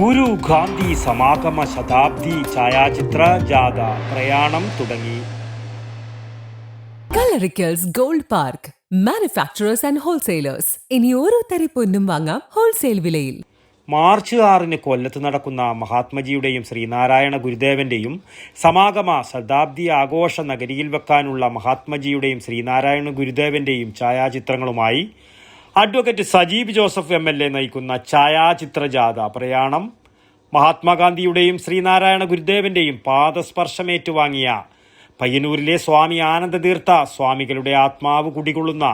ഗുരു ഗാന്ധി സമാഗമ ശതാബ്ദി ഛായാചിത്ര ജാഥ പ്രയാണം തുടങ്ങി. Kalarickals gold park manufacturers and wholesalers. ഇനി ഓരോ തരി പൊന്നും വാങ്ങാം ഹോൾസെയിൽ വിലയിൽ. മാർച്ച് 6 കൊല്ലത്ത് നടക്കുന്ന മഹാത്മജിയുടെയും ശ്രീനാരായണ ഗുരുദേവന്റെയും സമാഗമ ശതാബ്ദി ആഘോഷ നഗരിയിൽ വെക്കാനുള്ള മഹാത്മജിയുടെയും ശ്രീനാരായണ ഗുരുദേവന്റെയും ഛായാചിത്രങ്ങളുമായി അഡ്വക്കേറ്റ് സജീവ് ജോസഫ് MLA നയിക്കുന്ന ഛായാചിത്ര ജാഥ പ്രയാണം മഹാത്മാഗാന്ധിയുടെയും ശ്രീനാരായണ ഗുരുദേവന്റെയും പാദസ്പർശമേറ്റുവാങ്ങിയ പയ്യന്നൂരിലെ സ്വാമി ആനന്ദതീർത്ഥ സ്വാമികളുടെ ആത്മാവ് കുടികൊള്ളുന്ന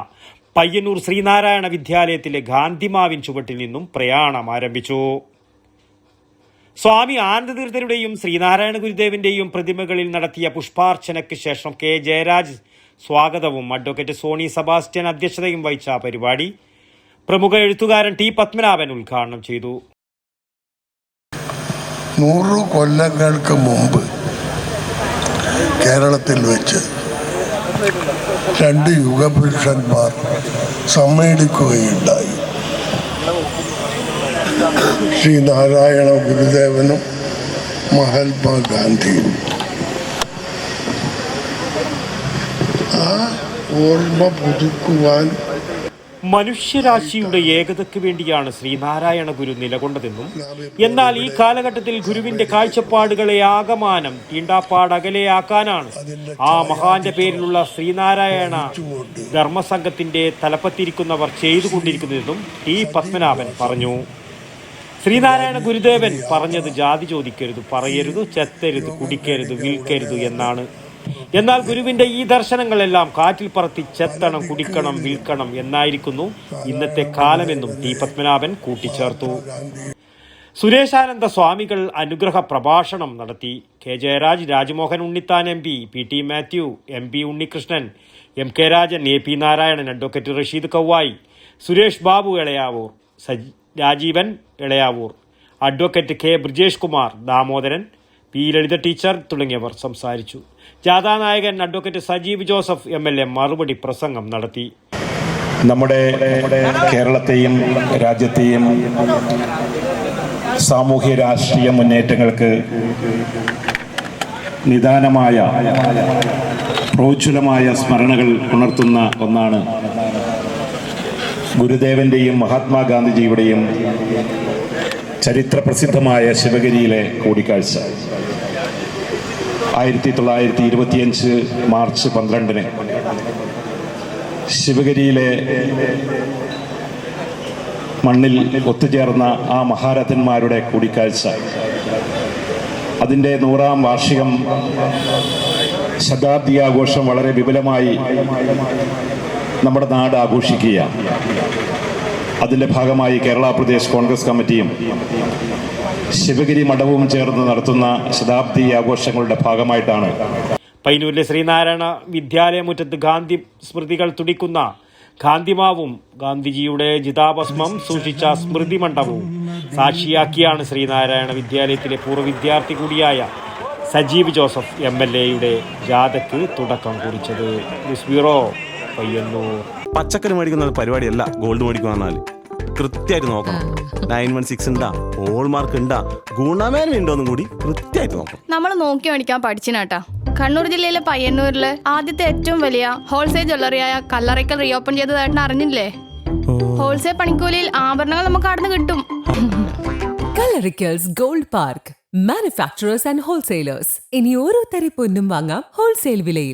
പയ്യന്നൂർ ശ്രീനാരായണ വിദ്യാലയത്തിലെ ഗാന്ധിമാവിൻ ചുവട്ടിൽ നിന്നും പ്രയാണം ആരംഭിച്ചു. സ്വാമി ആനന്ദതീർത്ഥരുടെയും ശ്രീനാരായണ ഗുരുദേവന്റെയും പ്രതിമകളിൽ നടത്തിയ പുഷ്പാർച്ചനയ്ക്ക് ശേഷം K. ജയരാജ് സ്വാഗതവും അഡ്വക്കേറ്റ് സോണി സെബാസ്റ്റ്യൻ അധ്യക്ഷതയും വഹിച്ച പരിപാടി പ്രമുഖ എഴുത്തുകാരൻ T. പത്മനാഭൻ ഉദ്ഘാടനം ചെയ്തു. 100 കൊല്ലങ്ങൾക്ക് മുമ്പ് കേരളത്തിൽ വെച്ച് 2 യുഗപുരുഷന്മാർ സമ്മേളിക്കുകയുണ്ടായി. ശ്രീനാരായണ ഗുരുദേവനും മഹാത്മാഗാന്ധിയും. ആ ഓർമ്മ പുതുക്കുവാൻ മനുഷ്യരാശിയുടെ ഏകതയ്ക്ക് വേണ്ടിയാണ് ശ്രീനാരായണ ഗുരു നിലകൊണ്ടതെന്നും എന്നാൽ ഈ കാലഘട്ടത്തിൽ ഗുരുവിന്റെ കാഴ്ചപ്പാടുകളെ ആകമാനം തീണ്ടാപ്പാടകലെയാക്കാനാണ് ആ മഹാന്റെ പേരിലുള്ള ശ്രീനാരായണ ധർമ്മസംഘത്തിന്റെ തലപ്പത്തിരിക്കുന്നവർ ചെയ്തുകൊണ്ടിരിക്കുന്നതെന്നും T. പത്മനാഭൻ പറഞ്ഞു. ശ്രീനാരായണ ഗുരുദേവൻ പറഞ്ഞത് ജാതി ചോദിക്കരുത്, പറയരുത്, ചെത്തരുത്, കുടിക്കരുത്, വിൽക്കരുത് എന്നാണ്. എന്നാൽ ഗുരുവിന്റെ ഈ ദർശനങ്ങളെല്ലാം കാറ്റിൽ പറത്തി ചെത്തണം, കുടിക്കണം, വിൽക്കണം എന്നായിരിക്കുന്നു ഇന്നത്തെ കാലമെന്നും T. പത്മനാഭൻ കൂട്ടിച്ചേർത്തു. സുരേശാനന്ദ സ്വാമികൾ അനുഗ്രഹ പ്രഭാഷണം നടത്തി. K. Jayaraj, Rajmohan Unnithan MP, P. T. Mathew, MP Unnikrishnan, M. K. Rajan, A. P. Narayanan, advocate Rasheed Kauvayi, Suresh Babu Elayavoor, Rajeevan Elayavoor, advocate K. Brijesh Kumar, Damodaran, P. Lalitha teacher തുടങ്ങിയവർ സംസാരിച്ചു. ജാഥാനായകൻ അഡ്വക്കേറ്റ് സജീവ് ജോസഫ് MLA മറുപടി പ്രസംഗം നടത്തി. നമ്മുടെ കേരളത്തെയും രാജ്യത്തെയും സാമൂഹ്യ രാഷ്ട്രീയ മുന്നേറ്റങ്ങൾക്ക് നിദാനമായ പ്രോജ്വലമായ സ്മരണകൾ ഉണർത്തുന്ന ഒന്നാണ് ഗുരുദേവന്റെയും മഹാത്മാഗാന്ധിജിയുടെയും ചരിത്രപ്രസിദ്ധമായ ശിവഗിരിയിലെ കൂടിക്കാഴ്ച. 1925 മാർച്ച് 12 ശിവഗിരിയിലെ മണ്ണിൽ ഒത്തുചേർന്ന ആ മഹാരഥന്മാരുടെ കൂടിക്കാഴ്ച, അതിൻ്റെ 100ാം വാർഷികം ശതാബ്ദി ആഘോഷം വളരെ വിപുലമായി നമ്മുടെ നാട് ആഘോഷിക്കുകയാണ്. അതിൻ്റെ ഭാഗമായി കേരള പ്രദേശ് കോൺഗ്രസ് കമ്മിറ്റിയും ശിവഗിരി മഠവും ചേർന്ന് നടത്തുന്ന ശതാബ്ദി ആഘോഷങ്ങളുടെ ഭാഗമായിട്ടാണ് പയ്യന്നൂരിലെ ശ്രീനാരായണ വിദ്യാലയമുറ്റത്ത് ഗാന്ധി സ്മൃതികൾ തുടിക്കുന്ന ഗാന്ധിമാവും ഗാന്ധിജിയുടെ ചിതാഭസ്മം സൂക്ഷിച്ച സ്മൃതി മണ്ഡപവും സാക്ഷിയാക്കിയാണ് ശ്രീനാരായണ വിദ്യാലയത്തിലെ പൂർവ്വ വിദ്യാർത്ഥി കൂടിയായ സജീവ് ജോസഫ് MLA ജാഥയ്ക്ക് തുടക്കം കുറിച്ചത്. News bureau, Payyanur. പച്ചക്കറി മേടിക്കുന്ന പരിപാടിയല്ല ഗോൾഡ് മേടിക്കുക പറഞ്ഞാൽ കൃത്യമായിട്ട് നോക്കണം. 916 ഉണ്ടാ, ഹോൾമാർക്ക് ഉണ്ടാ, ഗുണമേന്മ ഉണ്ടോന്നും കൂടി കൃത്യമായിട്ട് നോക്കണം. നമ്മൾ നോക്കി മേടിക്കാൻ പഠിച്ചിനാട്ടാ. കണ്ണൂർ ജില്ലയിലെ പയ്യന്നൂരില് ആദ്യത്തെ ഏറ്റവും വലിയ ഹോൾസെയിൽ ജ്വല്ലറിയായ കല്ലറയ്ക്കൽ റീഓപ്പൺ ചെയ്തതായിട്ട് അറിഞ്ഞില്ലേ? ഹോൾസെയിൽ പണിക്കൂലിയിൽ ആഭരണങ്ങൾ നമുക്ക് അവിടെ നിന്ന് കിട്ടും. Kalarickals gold park manufacturers and wholesalers. ഇനി ഓരോ തരി പൊന്നും വാങ്ങാം ഹോൾസെയിൽ വിലയിൽ.